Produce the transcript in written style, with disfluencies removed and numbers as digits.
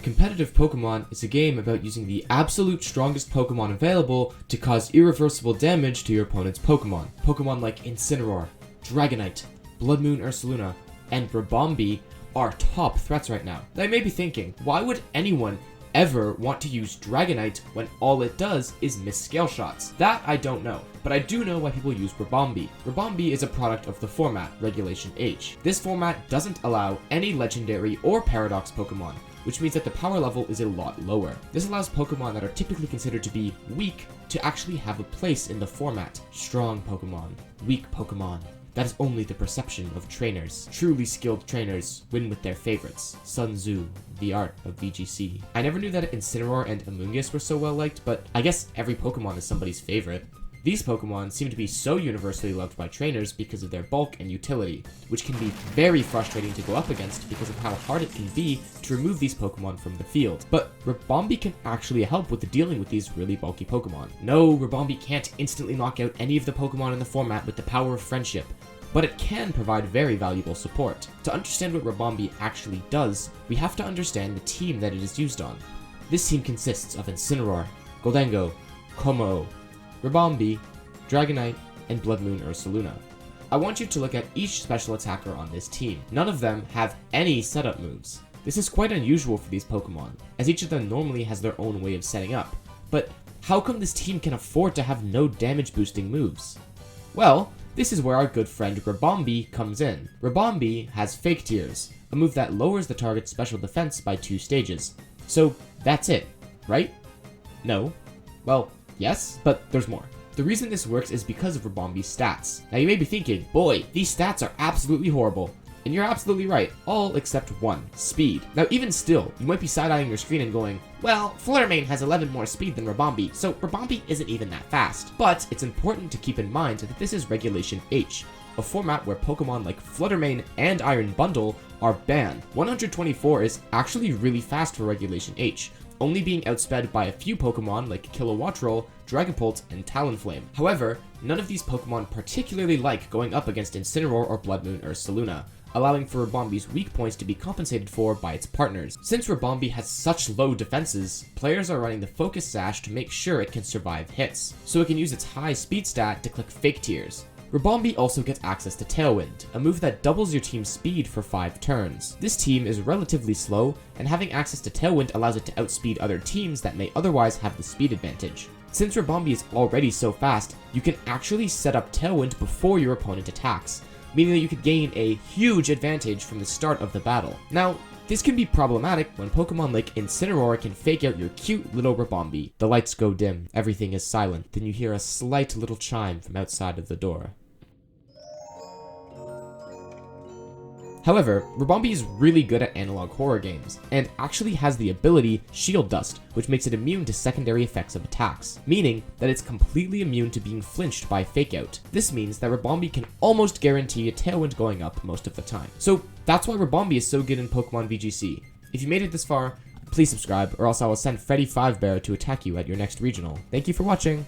Competitive Pokemon is a game about using the absolute strongest Pokemon available to cause irreversible damage to your opponent's Pokemon. Pokemon like Incineroar, Dragonite, Blood Moon Ursaluna, and Ribombee are top threats right now. Now you may be thinking, why would anyone ever want to use Dragonite when all it does is miss scale shots? That I don't know, but I do know why people use Ribombee. Ribombee is a product of the format, Regulation H. This format doesn't allow any legendary or paradox Pokemon, which means that the power level is a lot lower. This allows Pokemon that are typically considered to be weak to actually have a place in the format. Strong Pokemon, weak Pokemon. That is only the perception of trainers. Truly skilled trainers win with their favorites. Sun Tzu, the art of VGC. I never knew that Incineroar and Amoonguss were so well liked, but I guess every Pokemon is somebody's favorite. These Pokemon seem to be so universally loved by trainers because of their bulk and utility, which can be very frustrating to go up against because of how hard it can be to remove these Pokemon from the field. But Ribombee can actually help with dealing with these really bulky Pokemon. No, Ribombee can't instantly knock out any of the Pokemon in the format with the power of friendship, but it can provide very valuable support. To understand what Ribombee actually does, we have to understand the team that it is used on. This team consists of Incineroar, Goldengo, Como, Ribombee, Dragonite, and Blood Moon Ursaluna. I want you to look at each special attacker on this team. None of them have any setup moves. This is quite unusual for these Pokemon, as each of them normally has their own way of setting up. But how come this team can afford to have no damage boosting moves? Well, this is where our good friend Ribombee comes in. Ribombee has Fake Tears, a move that lowers the target's special defense by 2 stages. So that's it, right? No. Well, yes, but there's more. The reason this works is because of Ribombee's stats. Now you may be thinking, boy, these stats are absolutely horrible. And you're absolutely right, all except one, speed. Now even still, you might be side-eyeing your screen and going, well, Fluttermane has 11 more speed than Ribombee, so Ribombee isn't even that fast. But it's important to keep in mind that this is Regulation H, a format where Pokemon like Fluttermane and Iron Bundle are banned. 124 is actually really fast for Regulation H, only being outsped by a few Pokemon like Kilowattrel, Dragapult, and Talonflame. However, none of these Pokemon particularly like going up against Incineroar or Blood Moon Ursaluna, allowing for Ribombee's weak points to be compensated for by its partners. Since Ribombee has such low defenses, players are running the Focus Sash to make sure it can survive hits, so it can use its high speed stat to click Fake Tears. Ribombee also gets access to Tailwind, a move that doubles your team's speed for 5 turns. This team is relatively slow, and having access to Tailwind allows it to outspeed other teams that may otherwise have the speed advantage. Since Ribombee is already so fast, you can actually set up Tailwind before your opponent attacks, meaning that you could gain a huge advantage from the start of the battle. Now, this can be problematic when Pokemon like Incineroar can fake out your cute little Ribombee. The lights go dim, everything is silent, then you hear a slight little chime from outside of the door. However, Ribombee is really good at analog horror games, and actually has the ability Shield Dust, which makes it immune to secondary effects of attacks, meaning that it's completely immune to being flinched by Fake Out. This means that Ribombee can almost guarantee a Tailwind going up most of the time. So that's why Ribombee is so good in Pokemon VGC. If you made it this far, please subscribe, or else I will send Freddy 5 Bear to attack you at your next regional. Thank you for watching!